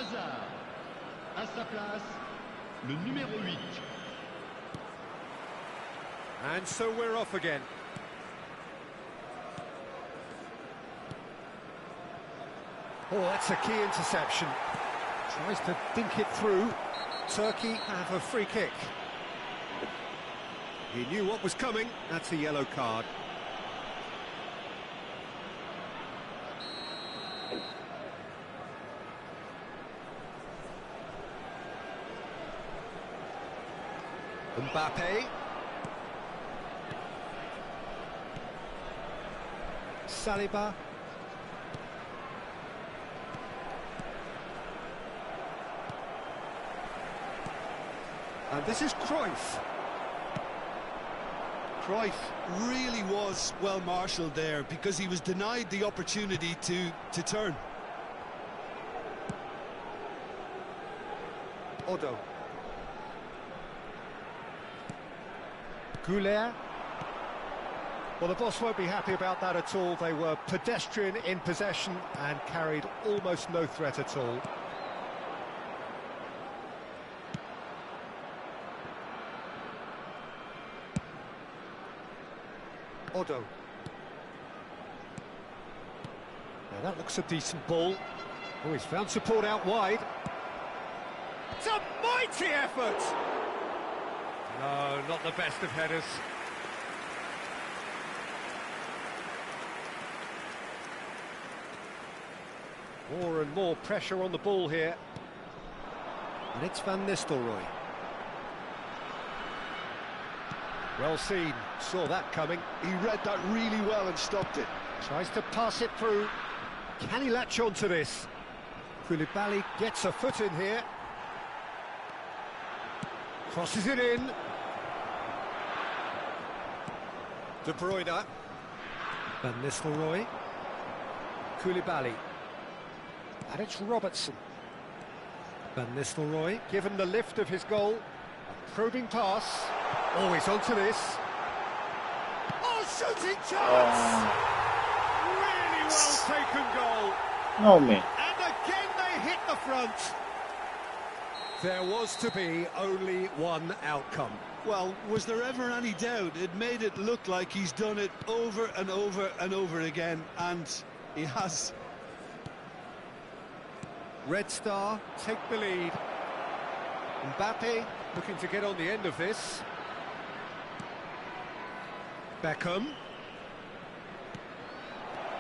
hasard. À sa place, le numéro 8. And so we're off again. Oh, that's a key interception. Tries to think it through. Turkey have a free kick. He knew what was coming. That's a yellow card. Mbappe. Saliba. And this is Cruyff. Cruyff really was well marshalled there because he was denied the opportunity to turn. Odo. Goulet. Well, the boss won't be happy about that at all. They were pedestrian in possession and carried almost no threat at all. Odo. Now that looks a decent ball. Oh, he's found support out wide. It's a mighty effort! No, not the best of headers. More and more pressure on the ball here. And it's Van Nistelrooy. Well seen, saw that coming. He read that really well and stopped it. Tries to pass it through. Can he latch on to this? Koulibaly gets a foot in here. Crosses it in. De Bruyne. Van Nistelrooy. Koulibaly. And it's Robertson. Van Nistelrooy, given the lift of his goal. A probing pass. Oh, he's onto this. Oh, shooting chance! Really well taken goal. No, man. And again they hit the front. There was to be only one outcome. Well, was there ever any doubt? It made it look like he's done it over and over and over again, and he has. Red Star take the lead. Mbappe looking to get on the end of this. Beckham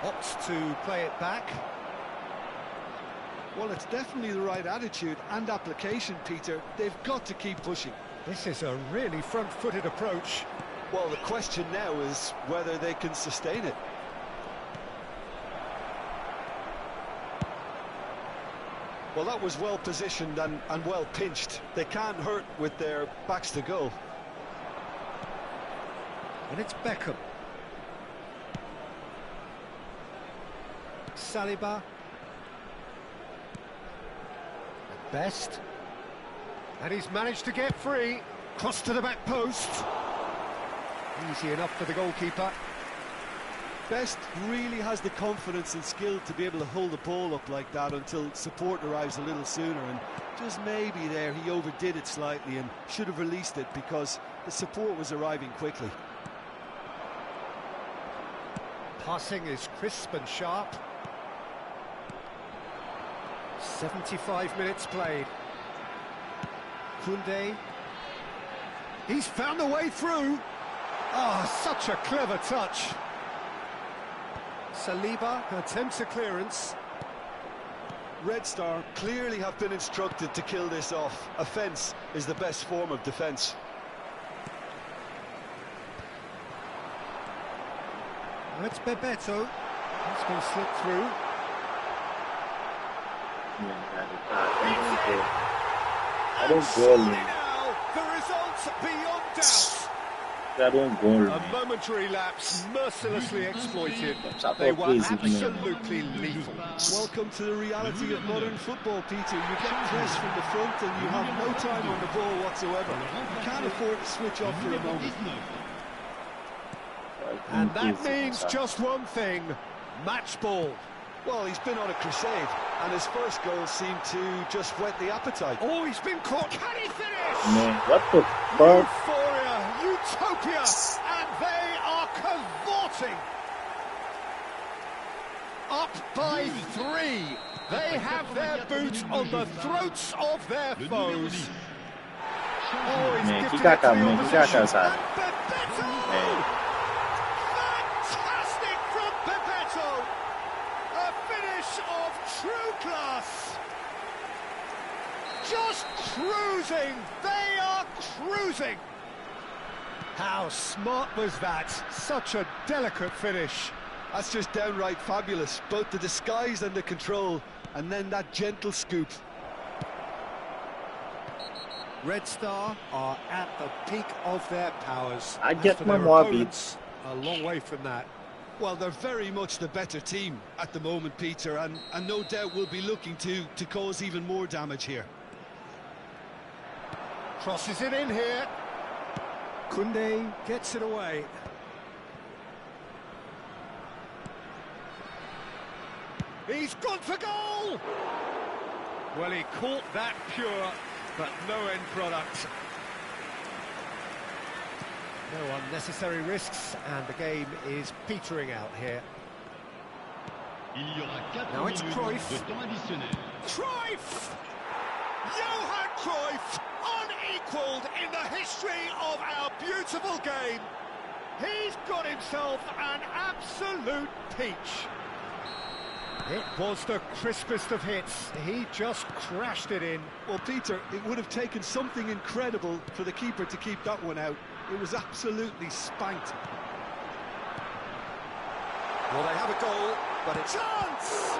opts to play it back. Well, it's definitely the right attitude and application, Peter. They've got to keep pushing. This is a really front-footed approach. Well, the question now is whether they can sustain it. Well, that was well positioned and well pinched. They can't hurt with their backs to goal. And it's Beckham. Saliba. At best. And he's managed to get free. Cross to the back post. Easy enough for the goalkeeper. Best really has the confidence and skill to be able to hold the ball up like that until support arrives a little sooner, and just maybe there he overdid it slightly and should have released it because the support was arriving quickly. Passing is crisp and sharp. 75 minutes played. Koundé. He's found a way through. Ah, such a clever touch. Saliba attempts a clearance. Red Star clearly have been instructed to kill this off. Offence is the best form of defence. It's Bebeto. He's been slipped through. I don't goal. Now, the results beyond doubt. I don't goal. A momentary lapse, mercilessly exploited. They were absolutely lethal. Welcome to the reality of modern football, Peter. You get pressed from the front and you have no time on the ball whatsoever. You can't afford to switch off for a moment. And that means just one thing, match ball. Well, he's been on a crusade, and his first goal seemed to just whet the appetite. Oh, he's been caught. Can he finish? Man, what the fuck? Euphoria, utopia, and they are cavorting. Up by 3. They have their boots on the throats of their foes. Oh, he's Man, gifted he got it that, to the man. He got opposition. that side. And Bebeto! Man. Fantastic from Bebeto! A finish of true class. Just cruising. They are cruising. How smart was that? Such a delicate finish. That's just downright fabulous, both the disguise and the control, and then that gentle scoop. Red Star are at the peak of their powers. I As get for my their more opponents, a long way from that. Well, they're very much the better team at the moment, Peter, and no doubt will be looking to cause even more damage here. Crosses it in here. Koundé gets it away. He's gone for goal! Well, he caught that pure, but no end product. No unnecessary risks, and the game is petering out here. Il y aura 4 Now it's minutes Cruyff. de temps additionnel. Cruyff! Johan Cruyff, unequalled in the history of our beautiful game. He's got himself an absolute peach. It was the crispest of hits. He just crashed it in. Well, Peter, it would have taken something incredible for the keeper to keep that one out. It was absolutely spanked. Well, they have a goal, but a chance!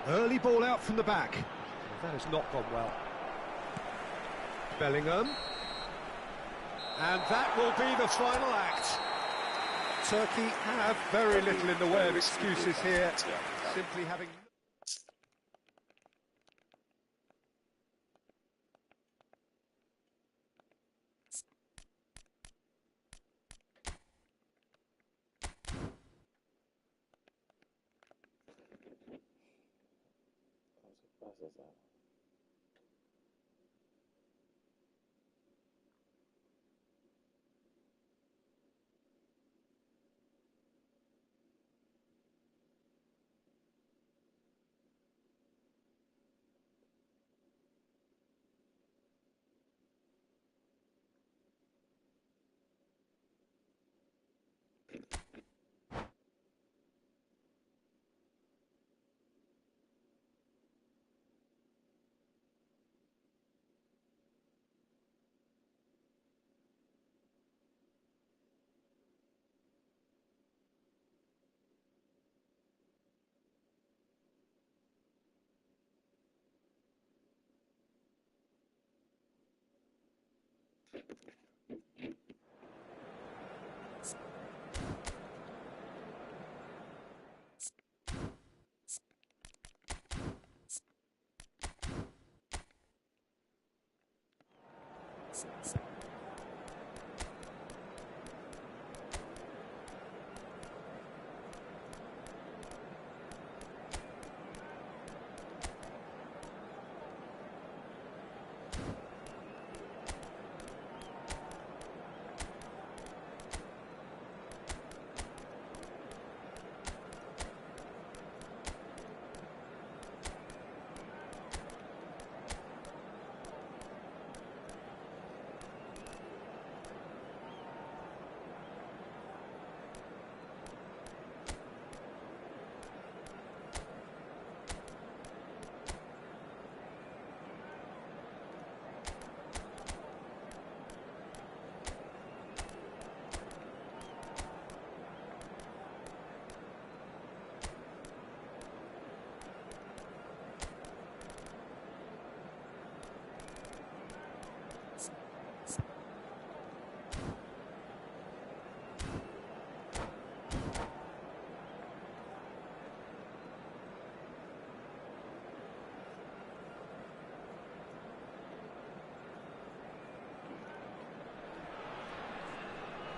Early ball out from the back. That has not gone well. Bellingham. And that will be the final act. Turkey have very little in the way of excuses here. Simply having...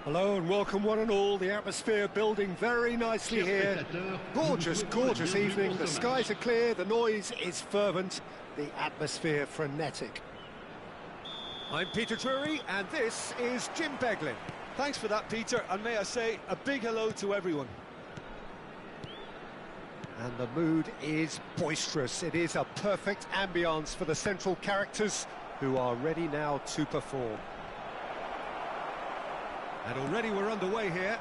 Hello and welcome one and all. The atmosphere building very nicely here. Gorgeous, gorgeous evening. The skies are clear, the noise is fervent, the atmosphere frenetic. I'm Peter Drury and this is Jim Beglin. Thanks for that, Peter, and may I say a big hello to everyone. And the mood is boisterous. It is a perfect ambience for the central characters who are ready now to perform. And already we're underway here.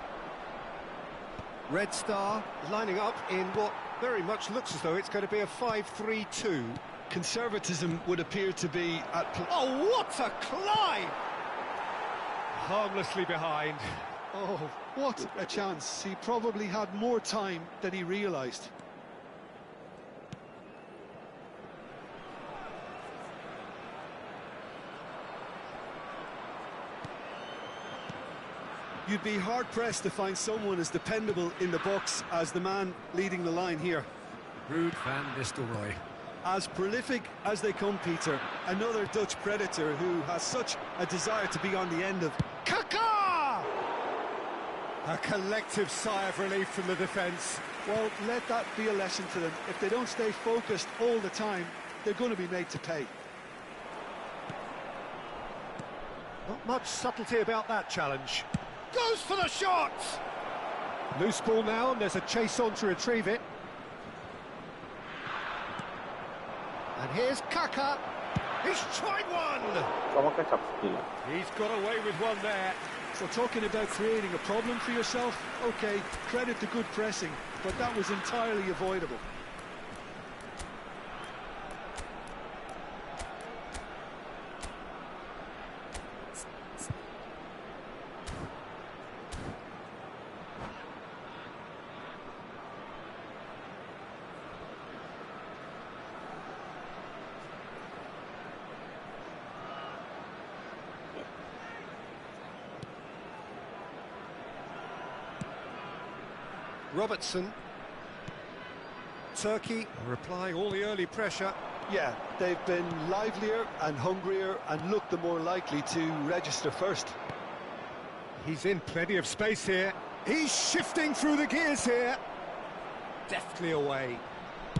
Red Star lining up in what very much looks as though it's going to be a 5-3-2. Conservatism would appear to be at... Oh, what a climb! Harmlessly behind. Oh, what a chance. He probably had more time than he realised. You'd be hard-pressed to find someone as dependable in the box as the man leading the line here. Ruud van Nistelrooy. As prolific as they come, Peter, another Dutch predator who has such a desire to be on the end of... Kaká! A collective sigh of relief from the defence. Well, let that be a lesson to them. If they don't stay focused all the time, they're going to be made to pay. Not much subtlety about that challenge. Goes for the shot! Loose ball now, and there's a chase on to retrieve it. And here's Kaká. He's tried one! เขาก็จับสกิล He's got away with one there. So talking about creating a problem for yourself, OK, credit to good pressing, but that was entirely avoidable. Robertson. Turkey replying all the early pressure. Yeah, they've been livelier and hungrier and looked the more likely to register first. He's in plenty of space here. He's shifting through the gears here. Deftly away.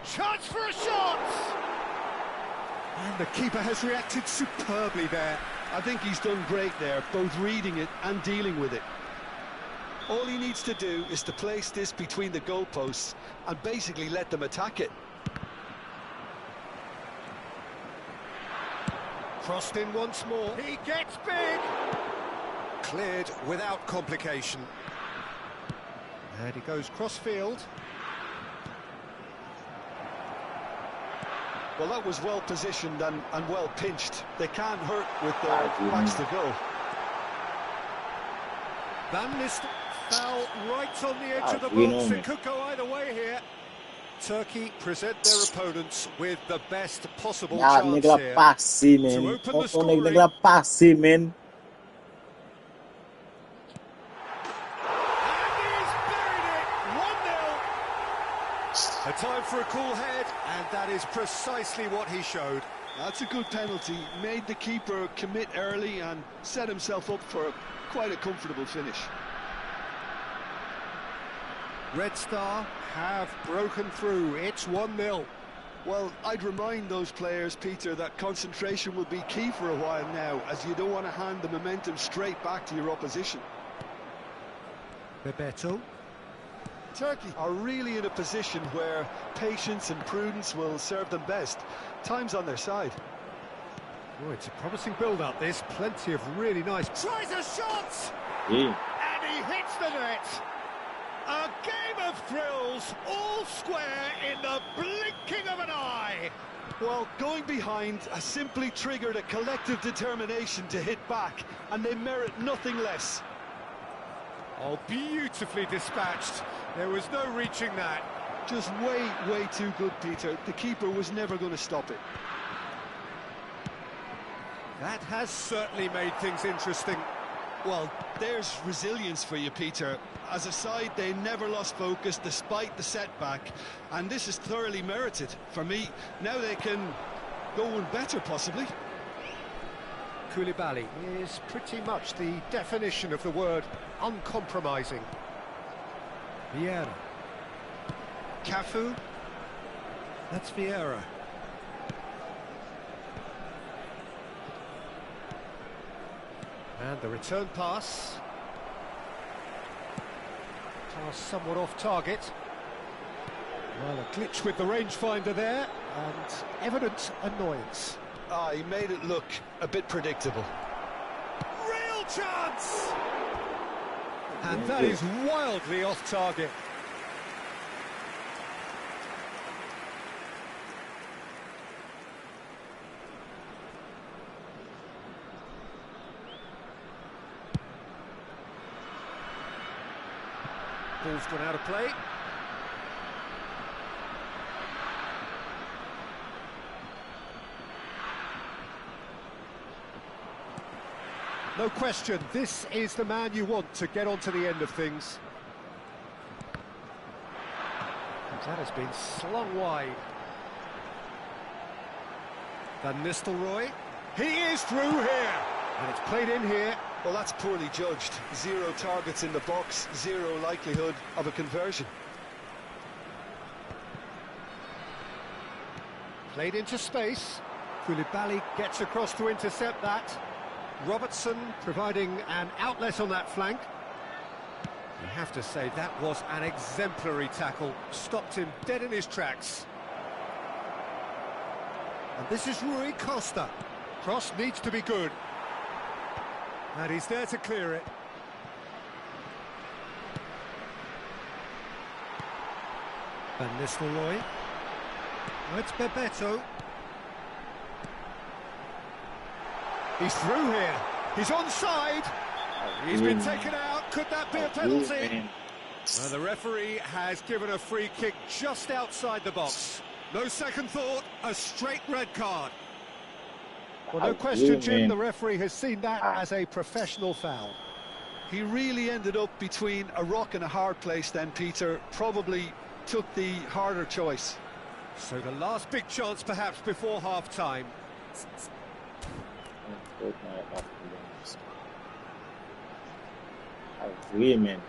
Chance for a shot! And the keeper has reacted superbly there. I think he's done great there, both reading it and dealing with it. All he needs to do is to place this between the goalposts and basically let them attack it. Crossed in once more. He gets big! Cleared without complication. And he goes cross-field. Well, that was well positioned and well pinched. They can't hurt with their backs to goal. Van Nistelrooy foul right on the edge of the box. It could go either way here. Turkey present their opponents with the best possible chance here to open the scoring. And he's buried it. 1-0. A time for a cool head, and that is precisely what he showed. That's a good penalty. Made the keeper commit early and set himself up for quite a comfortable finish. Red Star have broken through. It's 1-0. Well, I'd remind those players, Peter, that concentration will be key for a while now, as you don't want to hand the momentum straight back to your opposition. Bebeto. Turkey are really in a position where patience and prudence will serve them best. Time's on their side. Oh, it's a promising build-up, this. Plenty of really nice... Tries a shot! Yeah. And he hits the net! A game of thrills, all square in the blinking of an eye! Well, going behind has simply triggered a collective determination to hit back, and they merit nothing less. Oh, beautifully dispatched. There was no reaching that. Just way too good, Peter. The keeper was never going to stop it. That has certainly made things interesting. Well, there's resilience for you, Peter. As a side, they never lost focus despite the setback, and this is thoroughly merited. For me, now they can go one better, possibly. Koulibaly is pretty much the definition of the word uncompromising. Vieira. Cafu. That's Vieira. And the return pass. Pass somewhat off target. Well, a glitch with the rangefinder there, and evident annoyance. He made it look a bit predictable. Real chance! And that is wildly off target. Ball's gone out of play. No question, this is the man you want to get onto the end of things. That has been slung wide. Van Nistelrooy. He is through here. And it's played in here. Well, that's poorly judged. 0 targets in the box, 0 likelihood of a conversion. Played into space. Koulibaly gets across to intercept that. Robertson providing an outlet on that flank. You have to say that was an exemplary tackle. Stopped him dead in his tracks. And this is Rui Costa. Cross needs to be good. And he's there to clear it. Van Nistelrooy. Oh, it's Bebeto. He's through here. He's onside. He's been taken out. Could that be a penalty? The referee has given a free kick just outside the box. No second thought, a straight red card. Well, no question, Jim, the referee has seen that as a professional foul. He really ended up between a rock and a hard place then, Peter. Probably took the harder choice. So the last big chance perhaps before half-time. Agreement.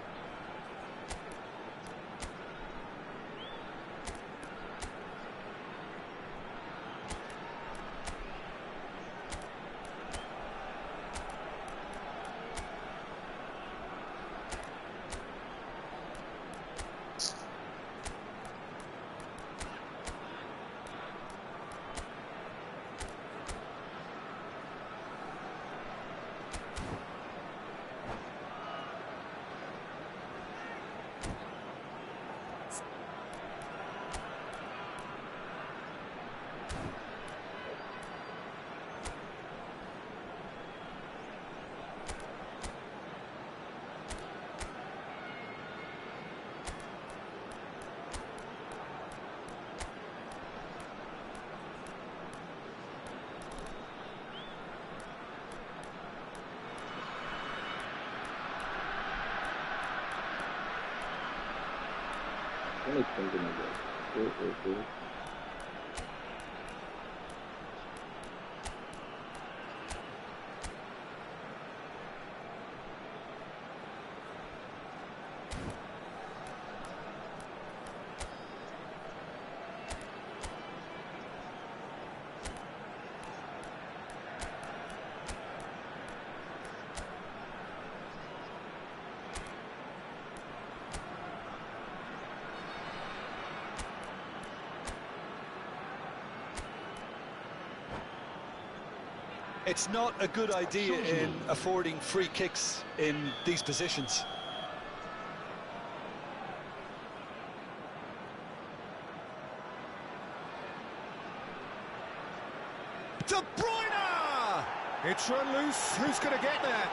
It's not a good idea in affording free kicks in these positions. De Bruyne! It's run loose. Who's going to get there?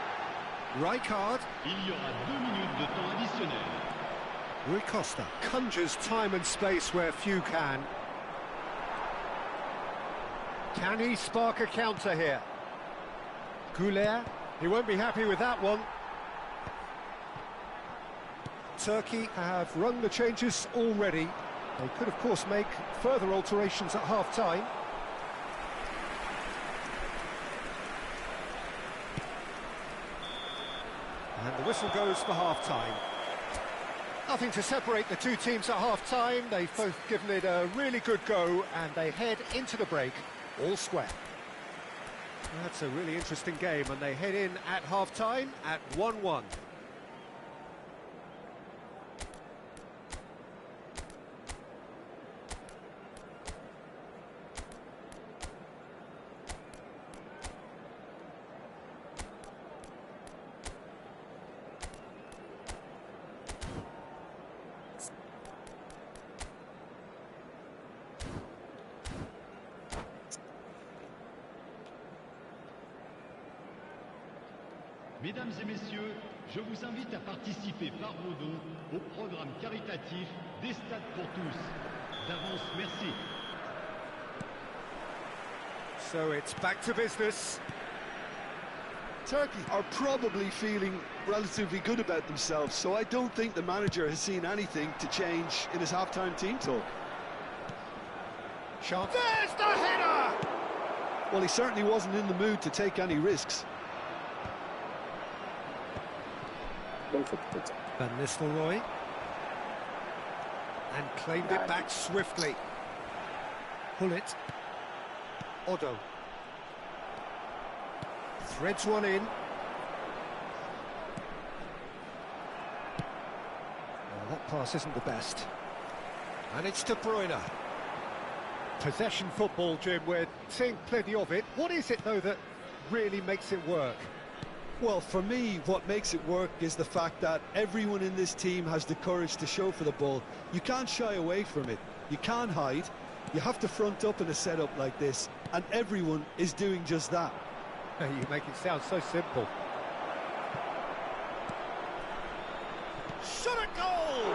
Rijkaard. Il y aura 2 minutes de temps additionnel. Rui Costa conjures time and space where few can. Can he spark a counter here? Goulet, he won't be happy with that one. Turkey have run the changes already. They could, of course, make further alterations at half-time. The whistle goes for half-time. Nothing to separate the two teams at half-time. They've both given it a really good go, and they head into the break all square. That's a really interesting game, and they head in at half-time at 1-1. Mesdames et messieurs, je vous invite à participer par vos dons au programme caritatif des Stades pour tous. D'avance, merci. So it's back to business. Turkey are probably feeling relatively good about themselves, so I don't think the manager has seen anything to change in his half-time team talk. Shot. There's the header! Well, he certainly wasn't in the mood to take any risks. Van Nistelrooy. And claimed it back swiftly. Hullet. Otto. Threads one in. Well, that pass isn't the best. And it's De Bruyne. Possession football, Jim, we're seeing plenty of it. What is it, though, that really makes it work? Well, for me, what makes it work is the fact that everyone in this team has the courage to show for the ball. You can't shy away from it. You can't hide. You have to front up in a setup like this, and everyone is doing just that. You make it sound so simple. Shot at goal!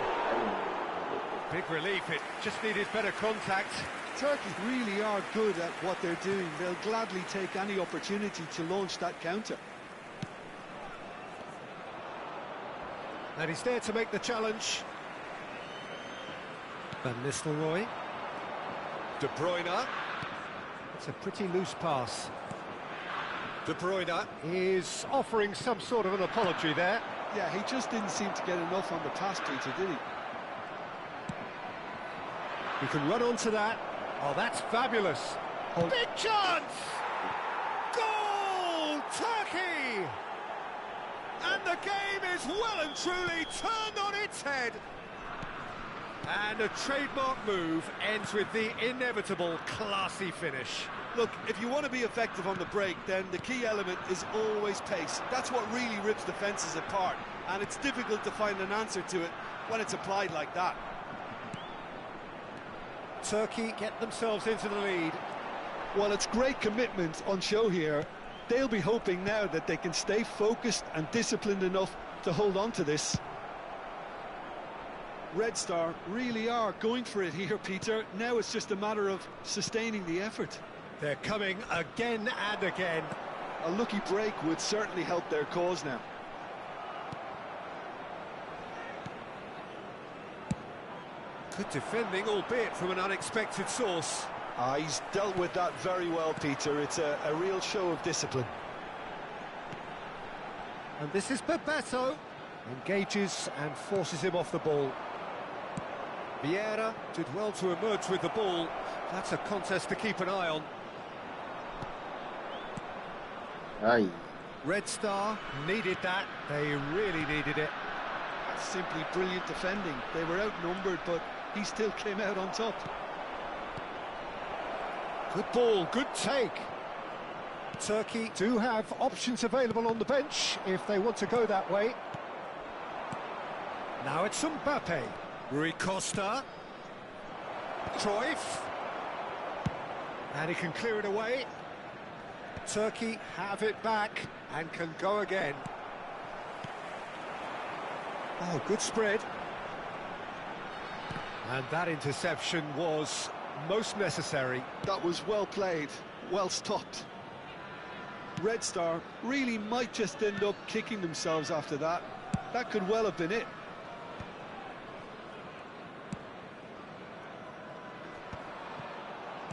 Big relief, it just needed better contact. Turkey really are good at what they're doing. They'll gladly take any opportunity to launch that counter. And he's there to make the challenge. Van Nistelrooy. De Bruyne. It's a pretty loose pass. De Bruyne is offering some sort of an apology there. Yeah, he just didn't seem to get enough on the pass, Peter, did he? He can run onto that. Oh, that's fabulous. Oh. Big chance! Goal! Turkey! And the game is well and truly turned on its head. And a trademark move ends with the inevitable classy finish. Look, if you want to be effective on the break, then the key element is always pace. That's what really rips defences apart, and it's difficult to find an answer to it when it's applied like that. Turkey get themselves into the lead. Well, it's great commitment on show here. They'll be hoping now that they can stay focused and disciplined enough to hold on to this. Red Star really are going for it here, Peter. Now it's just a matter of sustaining the effort. They're coming again and again. A lucky break would certainly help their cause now. Good defending, albeit from an unexpected source. He's dealt with that very well, Peter. It's a real show of discipline. And this is Bebeto. Engages and forces him off the ball. Vieira did well to emerge with the ball. That's a contest to keep an eye on. Aye. Red Star needed that. They really needed it. That's simply brilliant defending. They were outnumbered, but he still came out on top. Good ball, good take. Turkey do have options available on the bench if they want to go that way. Now it's Mbappe. Rui Costa. Cruyff. And he can clear it away. Turkey have it back and can go again. Oh, good spread. And that interception was most necessary. That was well played, well stopped. Red Star really might just end up kicking themselves after that. That could well have been it.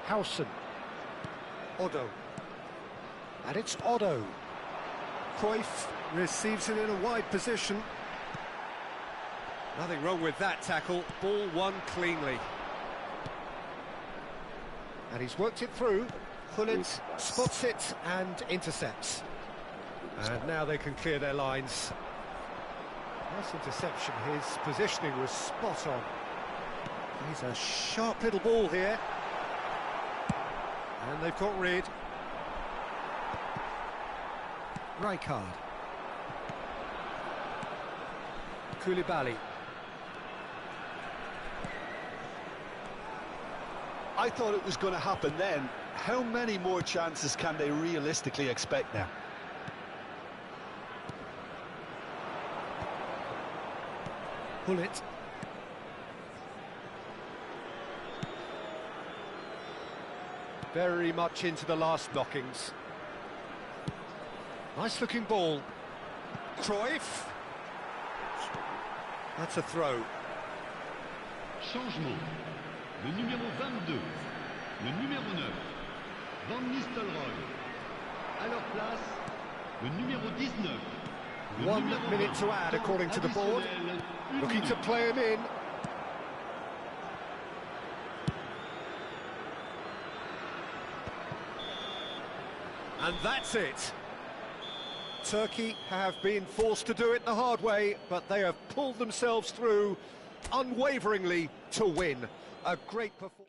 Howson. Otto. And it's Otto. Cruyff. Receives it in a wide position. Nothing wrong with that tackle. Ball won cleanly. And he's worked it through. Gullit spots it and intercepts. And now they can clear their lines. Nice interception. His positioning was spot on. He's a sharp little ball here. And they've got rid. Rijkaard. Koulibaly. I thought it was going to happen then. How many more chances can they realistically expect now? Gullit. Very much into the last knockings. Nice looking ball. Cruyff. That's a throw. Changement. Le numéro 22, le numéro 9, Van Nistelrooy. À leur place, le numéro 19. Le 1 numéro minute 20, to add according to the board. additionnel, Looking to minute. play him in. And that's it. Turkey have been forced to do it the hard way, but they have pulled themselves through unwaveringly to win. A great performance.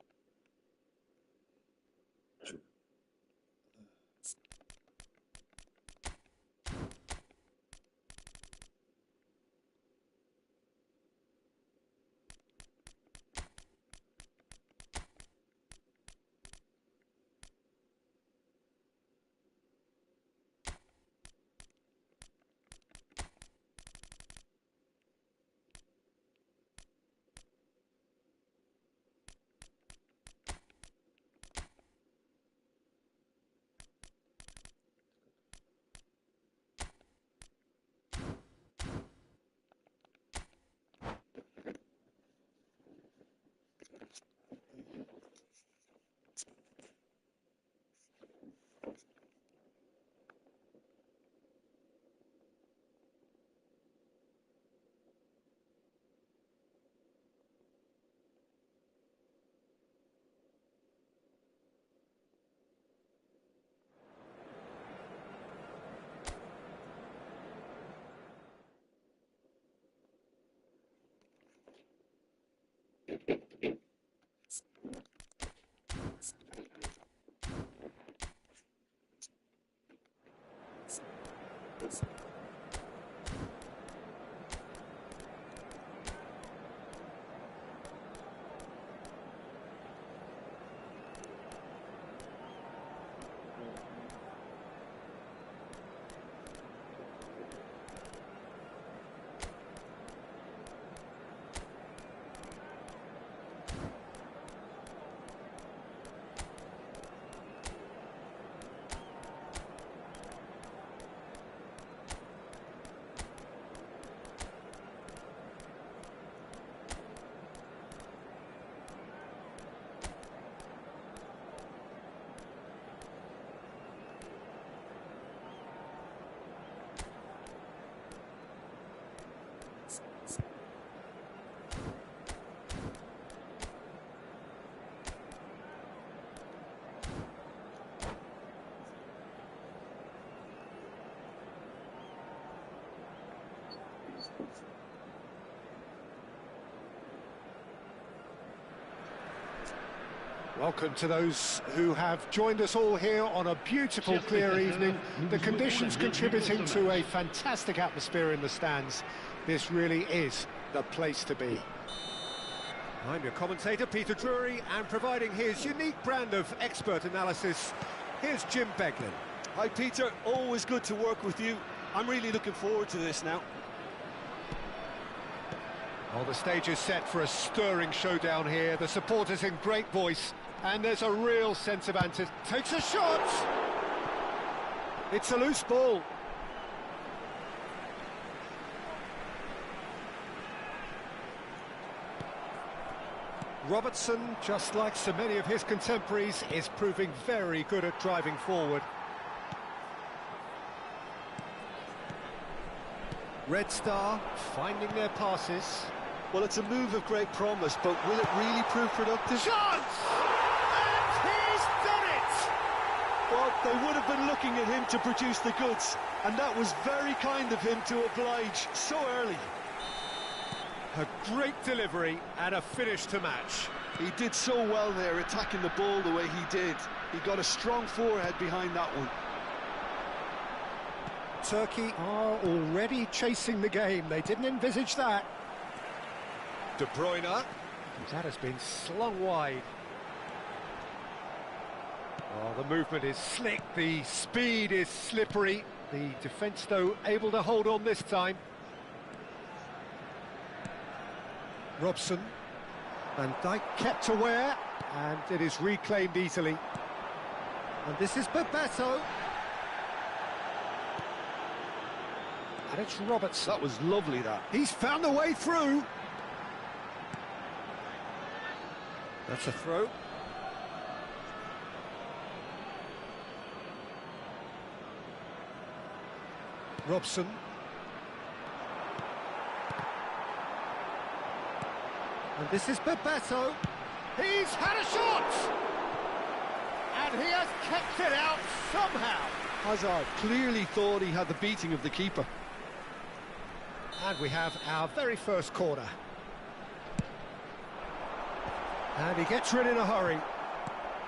Welcome to those who have joined us all here on a beautiful, clear evening. The conditions contributing to a fantastic atmosphere in the stands. This really is the place to be. I'm your commentator, Peter Drury, and providing his unique brand of expert analysis, here's Jim Beglin. Hi, Peter. Always good to work with you. I'm really looking forward to this now. Well, the stage is set for a stirring showdown here. The supporters in great voice, and there's a real sense of anticipation. Takes a shot! It's a loose ball. Robertson, just like so many of his contemporaries, is proving very good at driving forward. Red Star finding their passes. Well, it's a move of great promise, but will it really prove productive? Chance! And he's done it! Well, they would have been looking at him to produce the goods, and that was very kind of him to oblige so early. A great delivery and a finish to match. He did so well there, attacking the ball the way he did. He got a strong forehead behind that one. Turkey are already chasing the game. They didn't envisage that. De Bruyne. That has been slung wide. Oh, the movement is slick, the speed is slippery. The defence, though, able to hold on this time. Robson. Van Dijk kept aware, and it is reclaimed easily. And this is Bebeto. And it's Roberts. That was lovely, that. He's found a way through. That's a throw. Robson. And this is Bebeto. He's had a shot! And he has kept it out somehow. Hazard clearly thought he had the beating of the keeper. And we have our very first corner. And he gets rid in a hurry.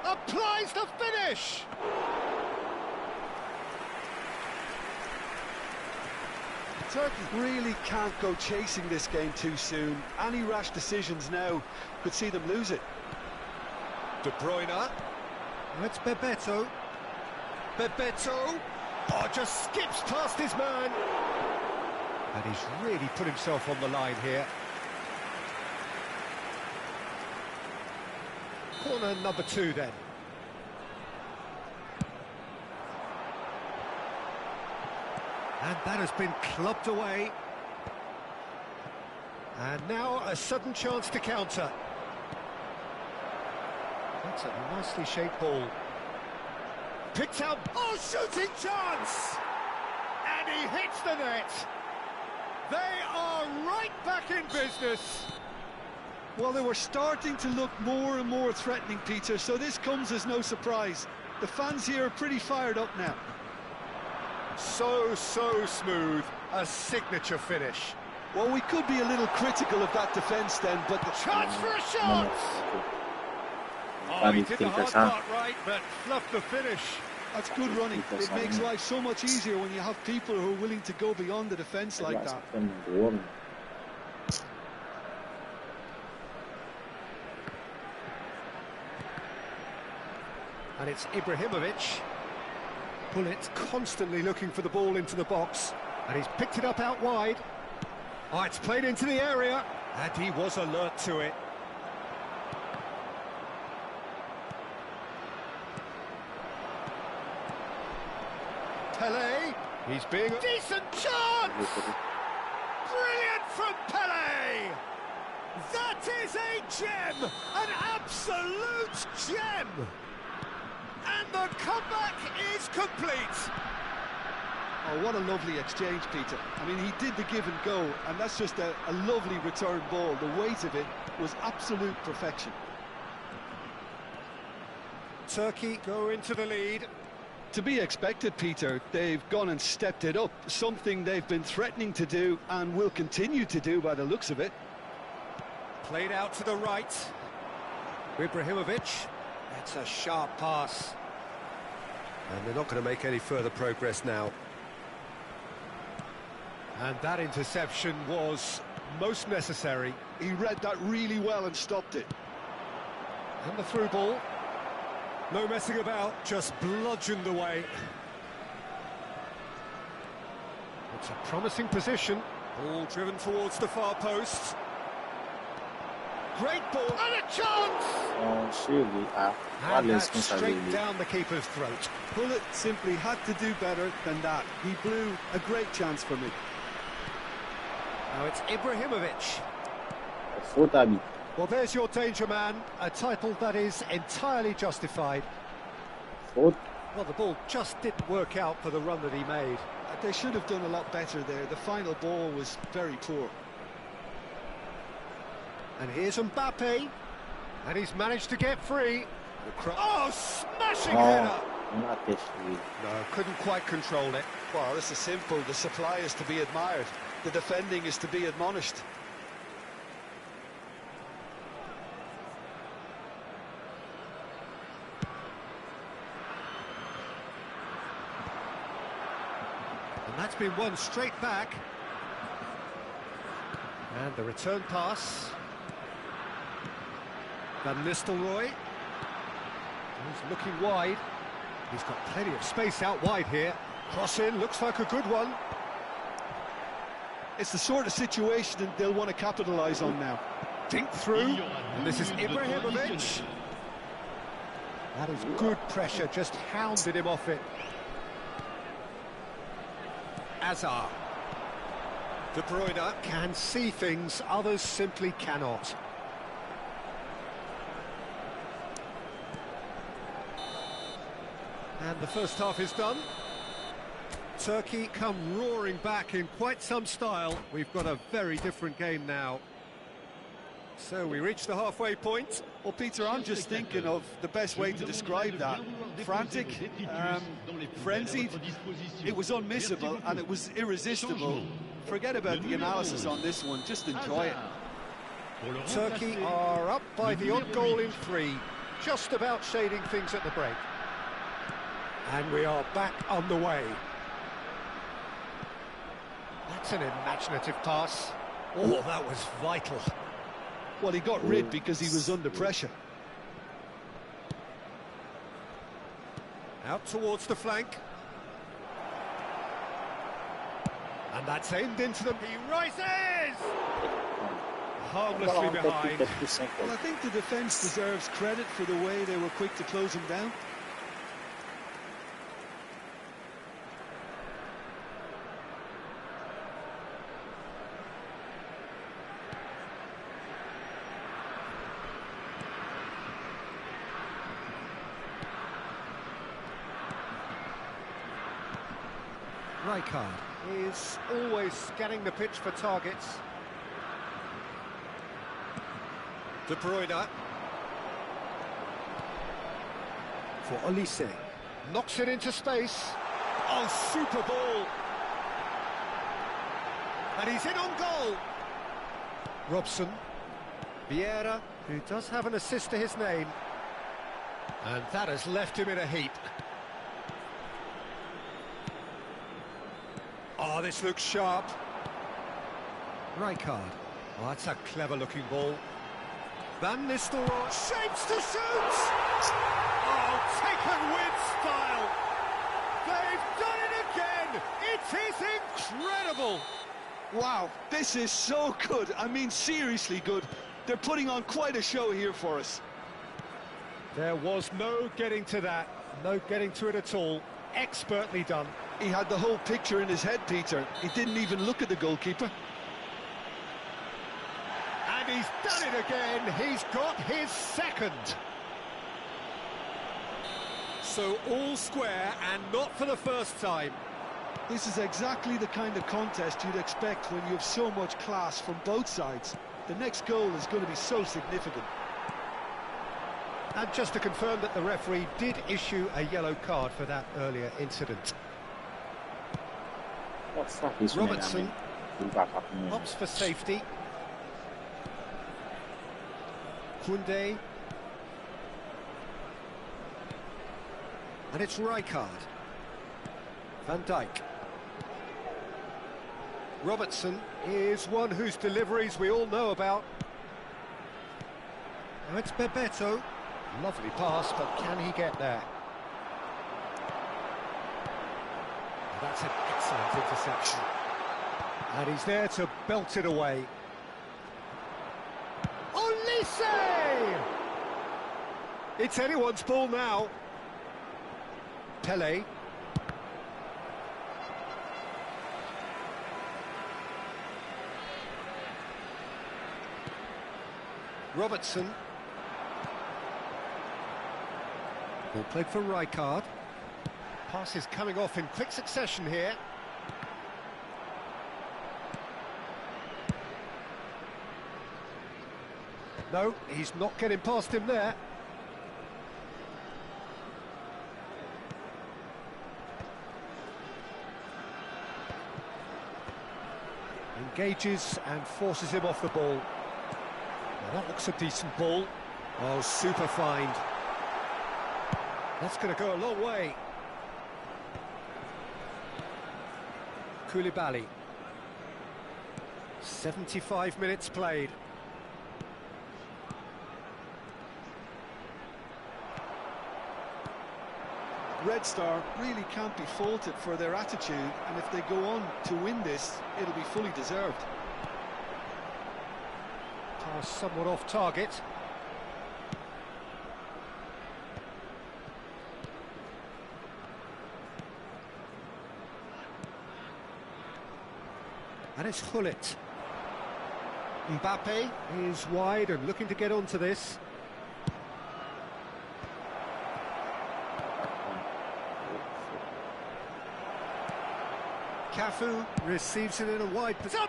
Applies the finish! Turkey really can't go chasing this game too soon. Any rash decisions now could see them lose it. De Bruyne. It's Bebeto. Bebeto. Oh, just skips past his man. And he's really put himself on the line here. Corner number 2 then. And that has been clubbed away. And now a sudden chance to counter. That's a nicely shaped ball. Picked up. Oh, shooting chance! And he hits the net. They are right back in business. Well, they were starting to look more and more threatening, Peter, so this comes as no surprise. The fans here are pretty fired up now. So smooth, a signature finish. Well, we could be a little critical of that defence then, but the chance for a shot! Oh, he did the hard part right, but fluffed the finish. That's good running. It makes life so much easier when you have people who are willing to go beyond the defence like that. And it's Ibrahimovic. Bullet constantly looking for the ball into the box. And he's picked it up out wide. Oh, it's played into the area. And he was alert to it. Pele. He's being a decent chance! Brilliant from Pele! That is a gem! An absolute gem! And the comeback is complete. Oh, what a lovely exchange, Peter. I mean, he did the give and go, and that's just a lovely return ball. The weight of it was absolute perfection. Turkey go into the lead. To be expected, Peter. They've gone and stepped it up, something they've been threatening to do and will continue to do by the looks of it. Played out to the right. Ibrahimovic. That's a sharp pass. And they're not going to make any further progress now. And that interception was most necessary. He read that really well and stopped it. And the through ball. No messing about, just bludgeoned away. It's a promising position. Ball driven towards the far post. Great ball, and a chance! And that's straight down the keeper's throat. Bullet simply had to do better than that. He blew a great chance for me. Now it's Ibrahimovic. Well, there's your danger man, a title that is entirely justified. Well, the ball just didn't work out for the run that he made. They should have done a lot better there. The final ball was very poor. And here's Mbappe, and he's managed to get free. Oh, smashing header! Not this week. No, couldn't quite control it. Well, this is simple. The supply is to be admired. The defending is to be admonished. And that's been won straight back. And the return pass. Van Nistelrooy. He's looking wide. He's got plenty of space out wide here. Cross in, looks like a good one. It's the sort of situation that they'll want to capitalise on now. Dink through. And this is Ibrahimovic. That is good pressure, just hounded him off it. Hazard. De Bruyne can see things others simply cannot. And the first half is done. Turkey come roaring back in quite some style. We've got a very different game now. So we reach the halfway point. Well, Peter, I'm just thinking of the best way to describe that. Frantic, frenzied. It was unmissable and it was irresistible. Forget about the analysis on this one, just enjoy it. Turkey are up by the odd goal in 3, just about shading things at the break. And we are back on the way. That's an imaginative pass. Oh, that was vital. Well, he got rid because he was under pressure. Out towards the flank. And that's aimed into them. He rises! Harmlessly behind. Well, I think the defence deserves credit for the way they were quick to close him down. Rijkaard is always scanning the pitch for targets. De Bruyne. For Olise. Knocks it into space. Oh, super ball. And he's in on goal. Robson. Vieira, who does have an assist to his name. And that has left him in a heap. Oh, this looks sharp. Rijkaard. Oh, that's a clever-looking ball. Van Nistelrooy shapes to shoot! Oh, taken with style! They've done it again! It is incredible! Wow, this is so good. I mean, seriously good. They're putting on quite a show here for us. There was no getting to that. No getting to it at all. Expertly done. He had the whole picture in his head, Peter. He didn't even look at the goalkeeper. And he's done it again. He's got his second. So all square and not for the first time. This is exactly the kind of contest you'd expect when you have so much class from both sides. The next goal is going to be so significant. And just to confirm that the referee did issue a yellow card for that earlier incident. Robertson opts for safety. Koundé. And it's Rijkaard. Van Dijk. Robertson is one whose deliveries we all know about. Now it's Bebeto. Lovely pass, but can he get there? That's an excellent interception. And he's there to belt it away. Olise! It's anyone's ball now. Pele. Robertson. Ball played for Rijkaard. Pass is coming off in quick succession here. No, he's not getting past him there. Engages and forces him off the ball. Now that looks a decent ball. Oh, super find. That's going to go a long way. Koulibaly. 75 minutes played. Red Star really can't be faulted for their attitude, and if they go on to win this, it'll be fully deserved. Pass somewhat off target. And it's Hullet. Mbappe is wide and looking to get onto this. Cafu receives it in a wide position.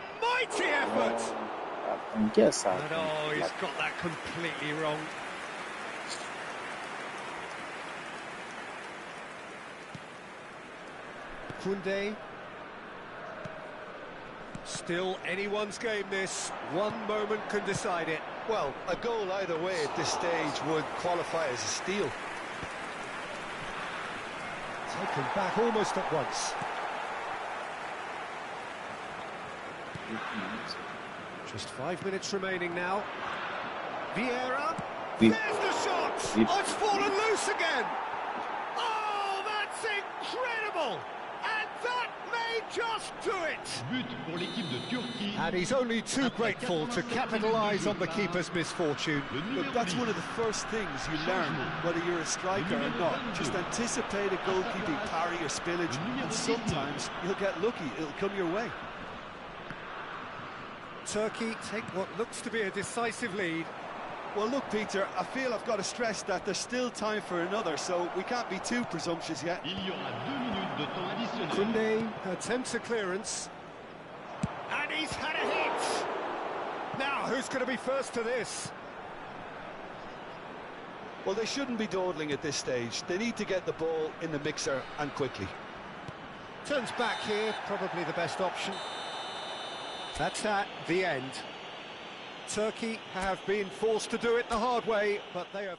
It's a mighty effort! Yes, And oh, he's got that completely wrong. Koundé. Still anyone's game this. One moment can decide it. Well, a goal either way at this stage would qualify as a steal. Taken back almost at once. Just 5 minutes remaining now. Vieira. There's the shot! Oh, it's fallen loose again! Oh, that's incredible! And that may just do it! But pour l'équipe de Turquie. And he's only too grateful to capitalise on the keeper's misfortune. Look, that's one of the first things you learn, whether you're a striker or not. Just anticipate a goalkeeping parry or spillage, and sometimes you'll get lucky, it'll come your way. Turkey take what looks to be a decisive lead. Well, look, Peter, I feel I've got to stress that there's still time for another, so we can't be too presumptuous yet. Il y aura 2 minutes de temps additionnel. Koundé attempts a clearance. And he's had a hit! Now, who's going to be first to this? Well, they shouldn't be dawdling at this stage. They need to get the ball in the mixer, and quickly. Turns back here, probably the best option. That's at the end. Turkey have been forced to do it the hard way, but they have...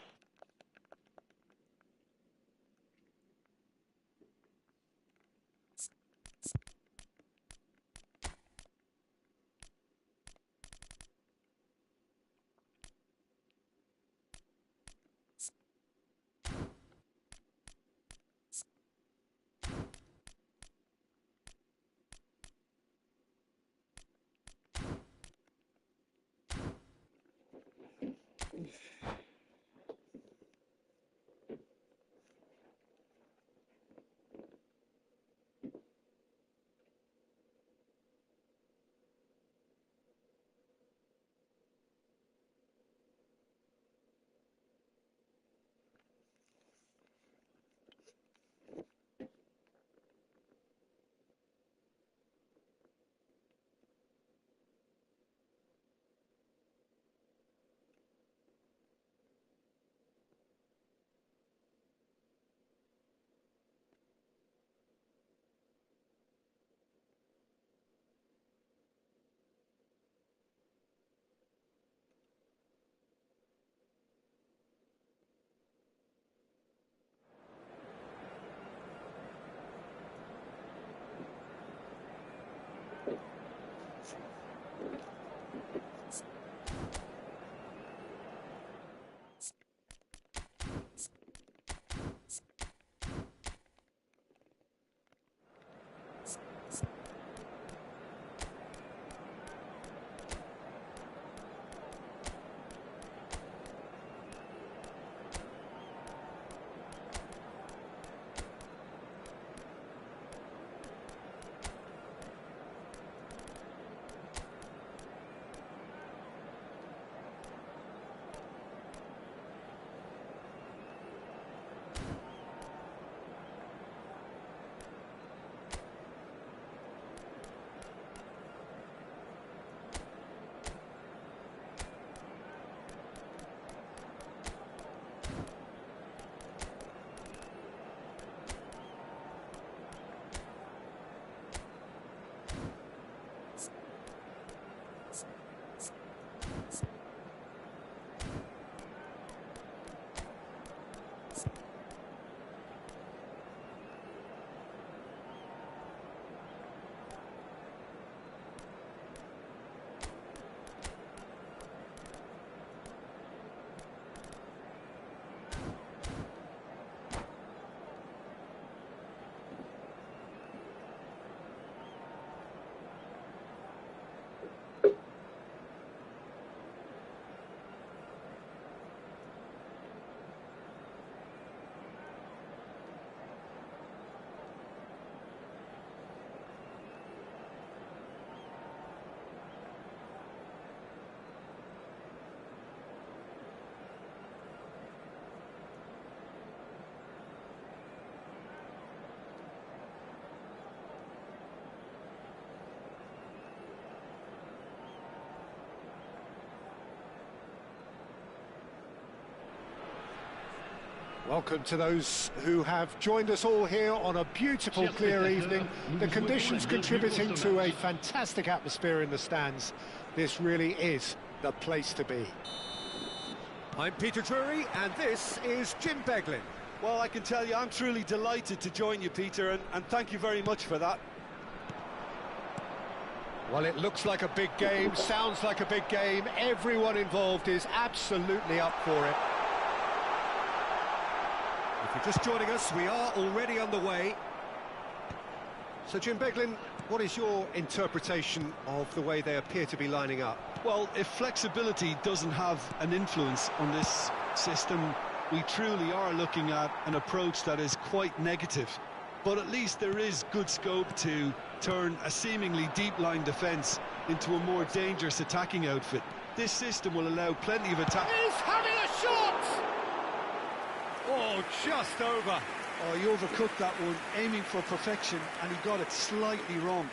Welcome to those who have joined us all here on a beautiful, clear evening. The conditions contributing to a fantastic atmosphere in the stands. This really is the place to be. I'm Peter Drury, and this is Jim Beglin. Well, I can tell you, I'm truly delighted to join you, Peter, and thank you very much for that. Well, it looks like a big game, sounds like a big game. Everyone involved is absolutely up for it. If you're just joining us, we are already underway. So, Jim Beglin, what is your interpretation of the way they appear to be lining up? Well, if flexibility doesn't have an influence on this system, we truly are looking at an approach that is quite negative. But at least there is good scope to turn a seemingly deep-line defence into a more dangerous attacking outfit. This system will allow plenty of attack. He's having a shot! Oh, just over. Oh, he overcooked that one, aiming for perfection, and he got it slightly wrong.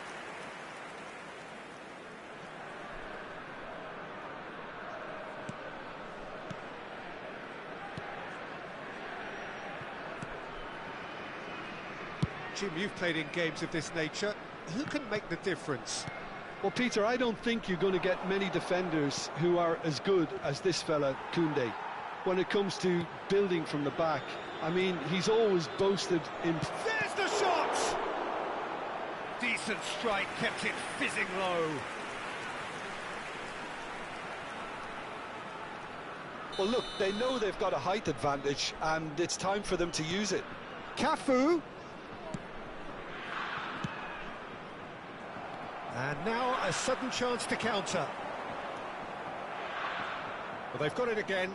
Jim, you've played in games of this nature. Who can make the difference? Well, Peter, I don't think you're going to get many defenders who are as good as this fella, Koundé. When it comes to building from the back, I mean, he's always boasted in... There's the shot! Decent strike, kept it fizzing low. Well, look, they know they've got a height advantage, and it's time for them to use it. Cafu. And now a sudden chance to counter. Well, they've got it again.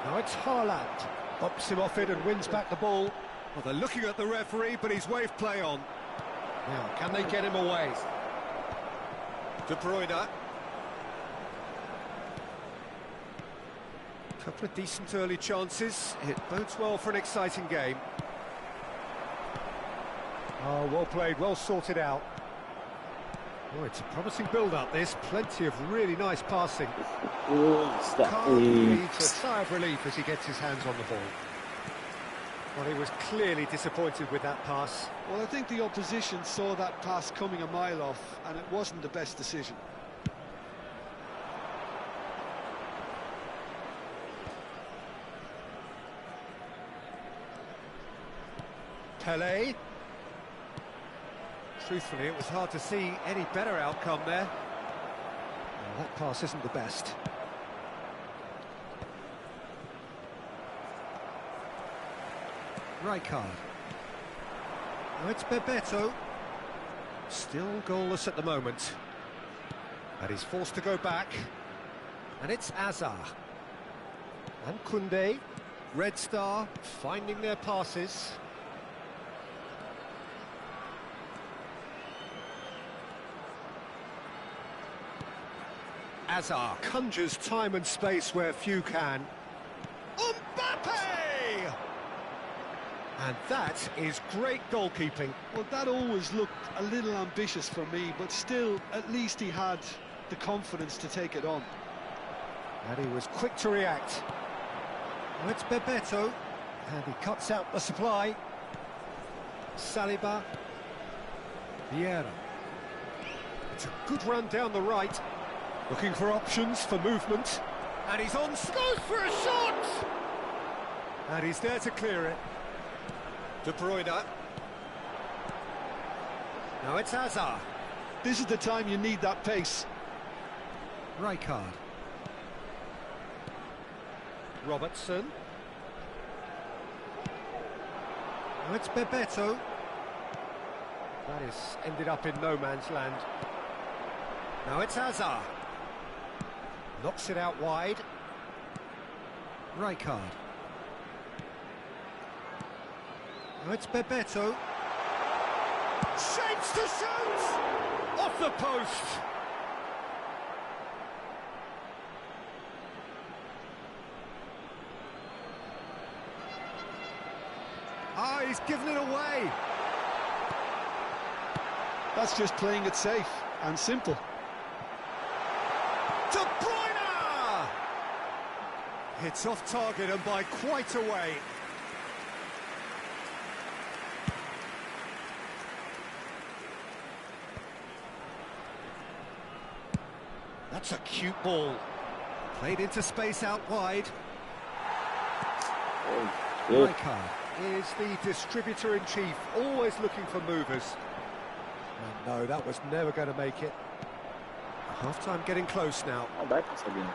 Now it's Haaland. Bops him off it and wins back the ball. Well, they're looking at the referee, but he's waved play on. Now, can they get him away? De Bruyne. Couple of decent early chances. It bodes well for an exciting game. Oh, well played, well sorted out. Oh, it's a promising build-up, this. Plenty of really nice passing. Carl needs a sigh of relief as he gets his hands on the ball. Well, he was clearly disappointed with that pass. Well, I think the opposition saw that pass coming a mile off, and it wasn't the best decision. Pelé. Truthfully, it was hard to see any better outcome there. Well, that pass isn't the best. Rijkaard. Now it's Bebeto. Still goalless at the moment. And he's forced to go back. And it's Azar. And Koundé. Red Star finding their passes. Azar conjures time and space where few can. Mbappe! And that is great goalkeeping. Well, that always looked a little ambitious for me, but still, at least he had the confidence to take it on. And he was quick to react. Now it's Bebeto, and he cuts out the supply. Saliba. Vieira. It's a good run down the right. Looking for options for movement. And he's on... Goes for a shot! And he's there to clear it. De Bruyne. Now it's Hazard. This is the time you need that pace. Rijkaard. Robertson. Now it's Bebeto. That is ended up in no man's land. Now it's Hazard. Knocks it out wide. Rijkaard. Now it's Bebeto. Shapes to shoot! Off the post! Ah, he's given it away. That's just playing it safe and simple. De Bruyne! It's off target and by quite a way. That's a cute ball. Played into space out wide. Good. Rijkaard is the distributor-in-chief, always looking for movers. And no, that was never going to make it. Half-time getting close now. Ah, dai passa bem,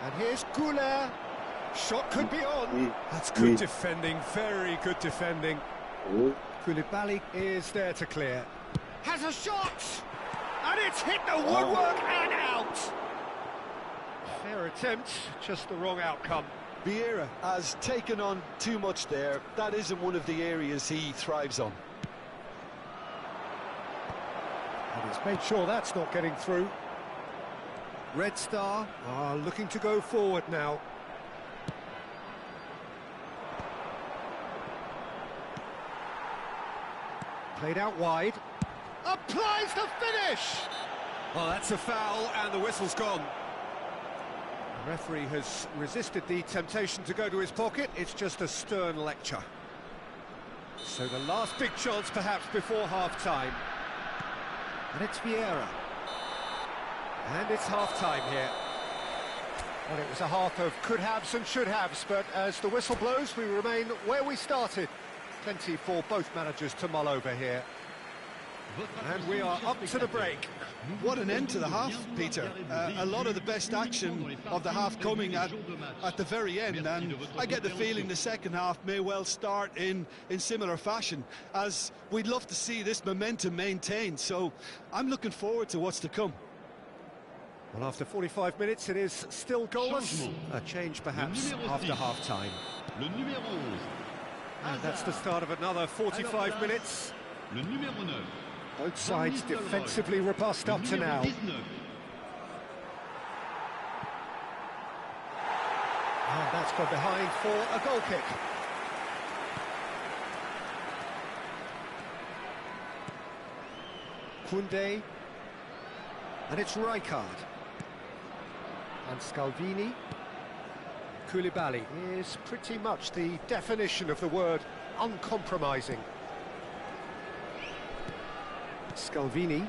And here's Goulet. Shot could be on. That's good defending, very good defending. Koulibaly is there to clear. Has a shot! And it's hit the woodwork and out! Fair attempt, just the wrong outcome. Vieira has taken on too much there. That isn't one of the areas he thrives on. And he's made sure that's not getting through. Red Star are looking to go forward now. Played out wide. Applies the finish! Oh, that's a foul, and the whistle's gone. The referee has resisted the temptation to go to his pocket. It's just a stern lecture. So the last big chance, perhaps, before half-time. And it's Vieira. And it's half-time here. Well, it was a half of could-haves and should-haves, but as the whistle blows, we remain where we started. Plenty for both managers to mull over here. And we are up to the break. What an end to the half, Peter. A lot of the best action of the half coming at the very end, and I get the feeling the second half may well start in similar fashion, as we'd love to see this momentum maintained, so I'm looking forward to what's to come. Well, after 45 minutes, it is still goalless. A change, perhaps, after half-time. And that's the start of another 45 minutes. Both sides defensively robust up to now. And that's gone behind for a goal kick. Koundé. And it's Rijkaard. And Scalvini. Koulibaly is pretty much the definition of the word uncompromising. Scalvini.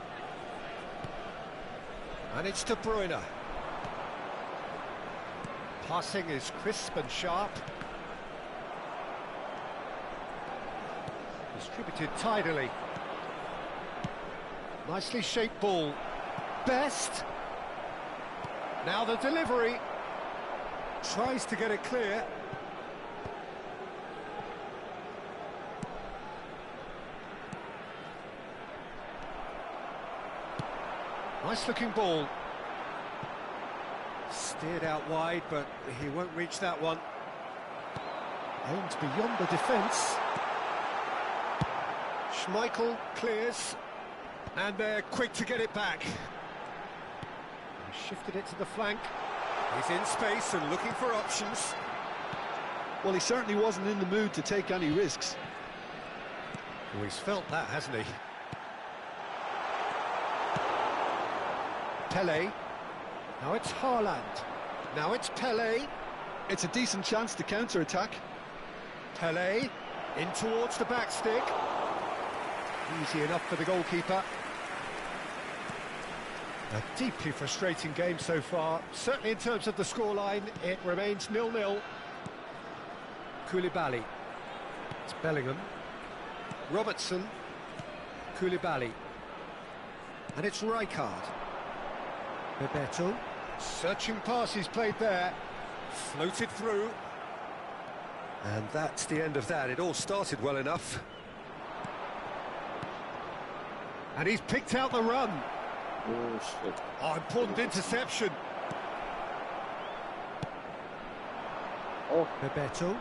And it's De Bruyne. Passing is crisp and sharp. Distributed tidily. Nicely shaped ball. Best. Now the delivery. Tries to get it clear. Nice looking ball. Steered out wide, but he won't reach that one. Aimed beyond the defence. Schmeichel clears. And they're quick to get it back. He shifted it to the flank. He's in space and looking for options. Well, he certainly wasn't in the mood to take any risks. Well, he's felt that, hasn't he? Pelé. Now it's Haaland. Now it's Pelé. It's a decent chance to counter-attack. Pelé in towards the back stick. Easy enough for the goalkeeper. A deeply frustrating game so far. Certainly in terms of the scoreline, it remains 0-0. Koulibaly. It's Bellingham. Robertson. Koulibaly. And it's Rijkaard. Bebeto. Searching pass he's played there. Floated through. And that's the end of that. It all started well enough. And he's picked out the run. Oh, shit. Oh, important interception. Oh, Bebeto.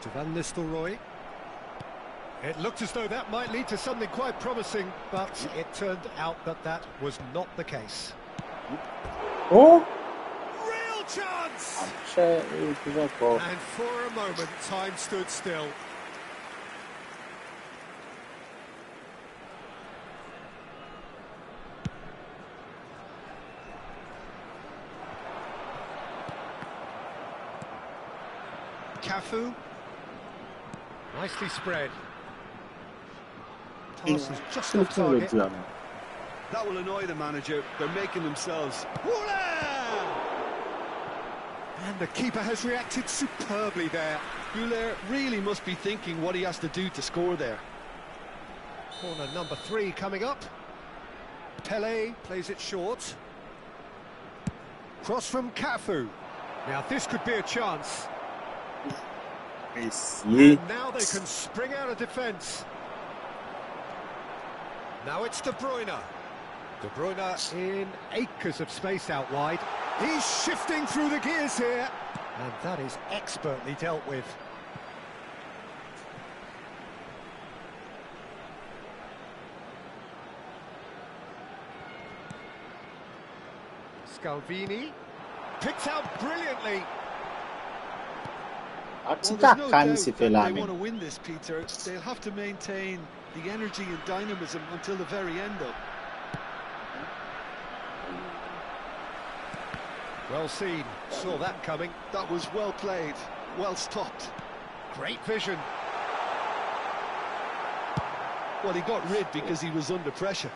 To Van Nistelrooy. It looked as though that might lead to something quite promising, but it turned out that that was not the case. oh, Real chance! c'è il gioco. And for a moment, time stood still. Cafu. Nicely spread. Pass is just off target. That will annoy the manager. They're making themselves. Wooler! And the keeper has reacted superbly there. Güler really must be thinking what he has to do to score there. Corner number 3 coming up. Pele plays it short. Cross from Cafu. Now this could be a chance. Sì. And now they can spring out of defence. Now it's De Bruyne. De Bruyne in acres of space out wide. He's shifting through the gears here. And that is expertly dealt with. Scalvini. Picked out brilliantly. Well, Accident there's no kan doubt si that they Felamin. want to win this, Peter. They'll have to maintain the energy and dynamism until the very end, though. Well seen. Saw that coming. That was well played, well stopped. Great vision. Well, he got rid because he was under pressure.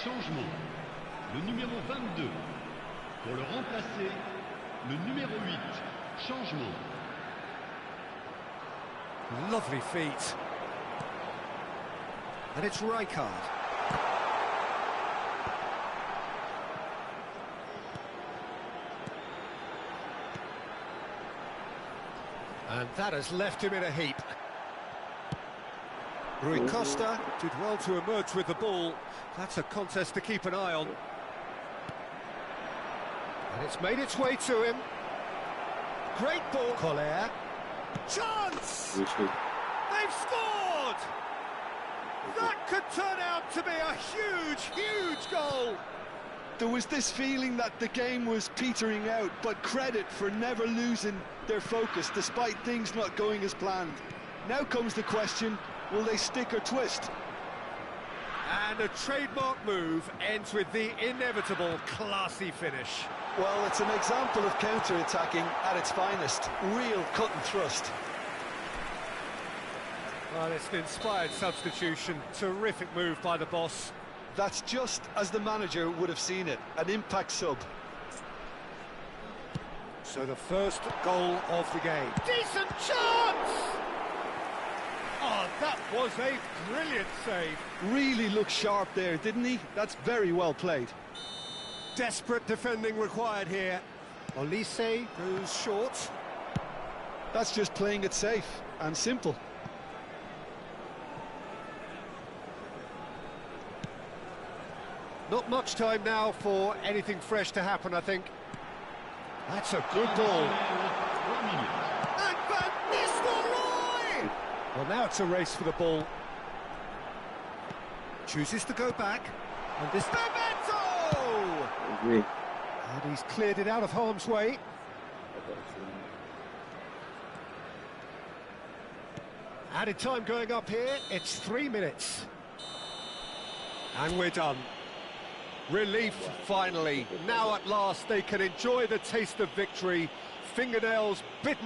Changement. Le numéro 22. Pour le remplacer, le numéro 8. Changement. Lovely feet. And it's Rijkaard. And that has left him in a heap. Rui Costa did well to emerge with the ball. That's a contest to keep an eye on. And it's made its way to him. Great ball. Collier. Chance! They've scored! That could turn out to be a huge, huge goal. There was this feeling that the game was petering out, but credit for never losing their focus despite things not going as planned. Now comes the question, will they stick or twist? And a trademark move ends with the inevitable classy finish. Well, it's an example of counter-attacking at its finest. Real cut and thrust. Well, it's an inspired substitution. Terrific move by the boss. That's just as the manager would have seen it, an impact sub. So the first goal of the game. Decent chance! Oh, that was a brilliant save. Really looked sharp there, didn't he? That's very well played. Desperate defending required here. Olise goes short. That's just playing it safe and simple. Not much time now for anything fresh to happen, I think. That's a good ball. And Van Nistelrooy! Well, now it's a race for the ball. Chooses to go back. And this... Memento! Agree. And he's cleared it out of harm's way. Added time going up here. It's 3 minutes. And we're done. Relief, finally. Now at last they can enjoy the taste of victory. Fingernails bitten